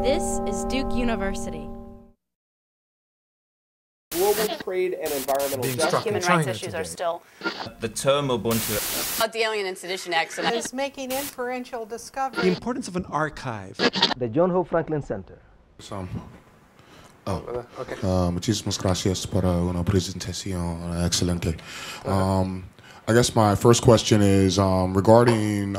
This is Duke University. Global trade and environmental justice. Human rights issues are still. The term Ubuntu. About the Alien and Sedition Acts. Is making inferential discovery. The importance of an archive. The John Hope Franklin Center. Muchísimas gracias por una presentación excelente. I guess my first question is regarding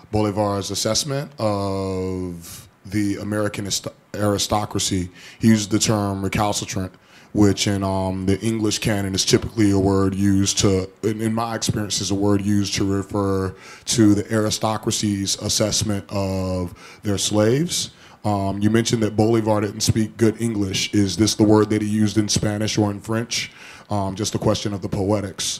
Bolivar's assessment of the American aristocracy. He used the term recalcitrant, which in the English canon is typically a word used to, in my experience, is a word used to refer to the aristocracy's assessment of their slaves. You mentioned that Bolivar didn't speak good English. Is this the word that he used in Spanish or in French? Just a question of the poetics.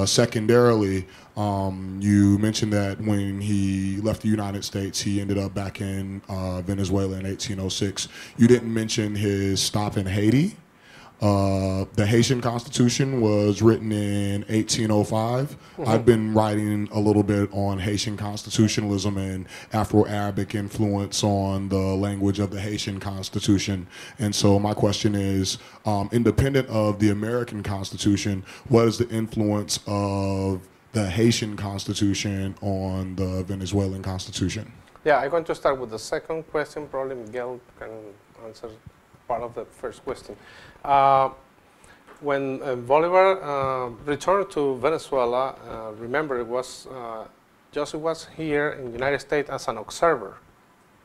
Secondarily, you mentioned that when he left the United States, he ended up back in Venezuela in 1806. You didn't mention his stop in Haiti. The Haitian Constitution was written in 1805. I've been writing a little bit on Haitian constitutionalism and Afro-Arabic influence on the language of the Haitian Constitution. And so my question is, independent of the American Constitution, what is the influence of the Haitian Constitution on the Venezuelan Constitution? Yeah, I'm going to start with the second question. Probably Miguel can answer part of the first question. When Bolivar returned to Venezuela, remember it was Joseph was here in the United States as an observer.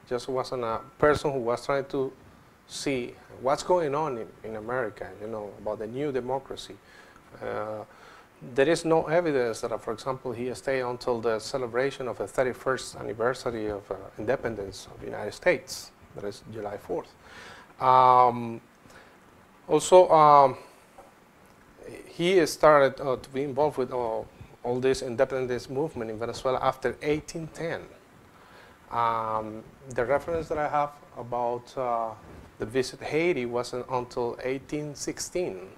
Joseph wasn't a person who was trying to see what's going on in America, you know, about the new democracy. There is no evidence that, for example, he stayed until the celebration of the 31st anniversary of independence of the United States, that is July 4th. Also, he started to be involved with all this independence movement in Venezuela after 1810. The reference that I have about the visit to Haiti wasn't until 1816,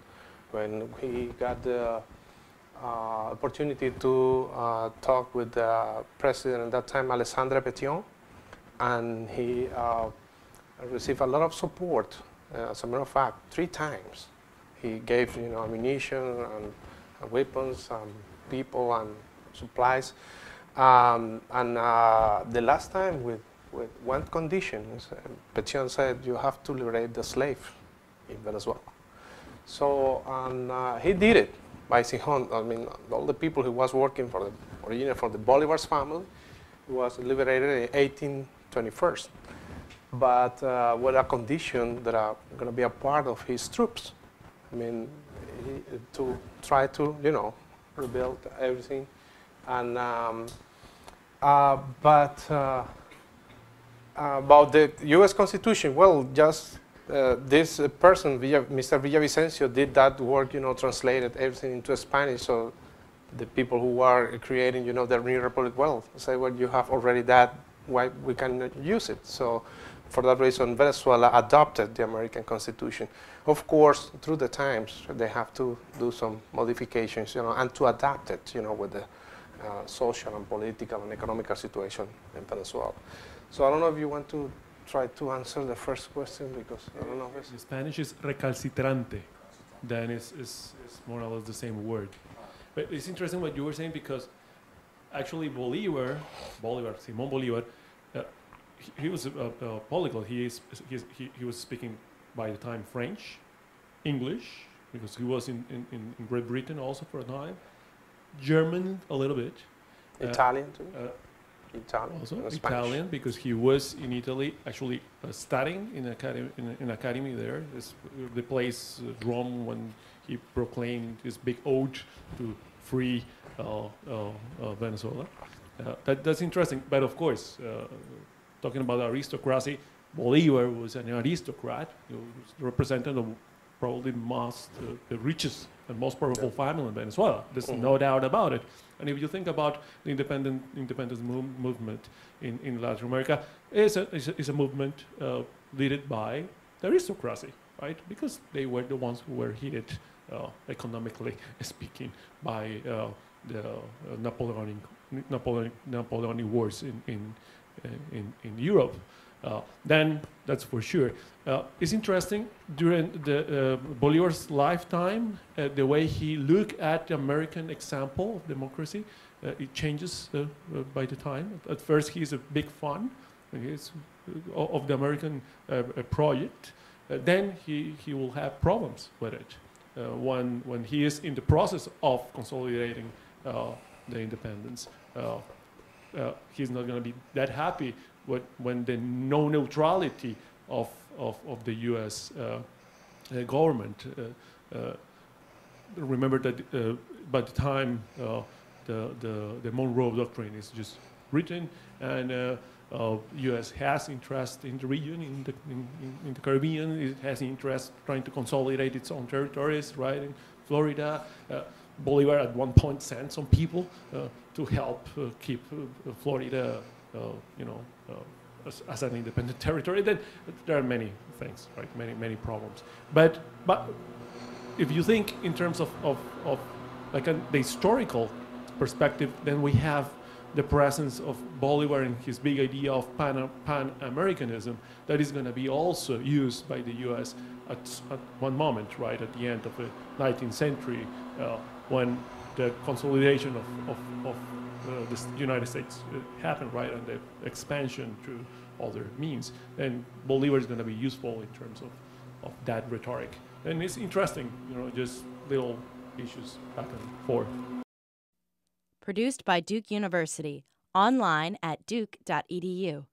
when he got the opportunity to talk with the president at that time, Alexandre Pétion, and he received a lot of support. As a matter of fact, 3 times he gave, you know, ammunition and weapons, people and supplies, and the last time with one condition. Pétion said, "You have to liberate the slave in Venezuela." So he did it by his own. I mean, all the people who was working for the originally for the Bolivar's family, he was liberated in 1821. But with a condition that are going to be a part of his troops. I mean, to try to, you know, rebuild everything. And about the U.S. Constitution, well, just this person, Mr. Villavicencio, did that work, you know, translated everything into Spanish. So the people who are creating, you know, the new republic, well, say, well, you have already that, why we cannot use it? So for that reason, Venezuela adopted the American Constitution. Of course, through the times, they have to do some modifications, you know, and to adapt it, you know, with the social and political and economical situation in Venezuela. So I don't know if you want to try to answer the first question, because I don't know if in Spanish is recalcitrante, then it's more or less the same word. But it's interesting what you were saying, because actually Simón Bolívar, he was a polyglot. He was speaking by the time French, English, because he was in Great Britain also for a time, German a little bit, Italian too. Italian, also Italian, because he was in Italy actually studying in an academy there. It's the place Rome, when he proclaimed his big ode to free Venezuela. That's interesting, but of course, talking about aristocracy, Bolivar was an aristocrat. He was represented of probably the richest and most powerful family in Venezuela. There's no doubt about it. And if you think about the independence movement in Latin America, it's a movement led by the aristocracy, right? Because they were the ones who were hit economically speaking by the Napoleonic wars in Europe. Then that's for sure. It's interesting during the Bolivar's lifetime, the way he looked at the American example of democracy. It changes by the time. At first, he's a big fan of the American project. Then he will have problems with it when he is in the process of consolidating the independence. He's not going to be that happy when the no neutrality of the U.S. Government. Remember that by the time the Monroe Doctrine is just written, and U.S. has interest in the region, in the Caribbean. It has interest trying to consolidate its own territories, right? In Florida, Bolivar at one point sent some people to help keep Florida, as an independent territory. Then there are many things, right? Many problems. But if you think in terms of like the historical perspective, then we have the presence of Bolivar and his big idea of Pan-Americanism that is going to be also used by the U.S. at one moment, right, at the end of the 19th century, when the consolidation of the United States happened, right, and the expansion through other means. And Bolivar is going to be useful in terms of that rhetoric. And it's interesting, just little issues back and forth. Produced by Duke University. Online at duke.edu.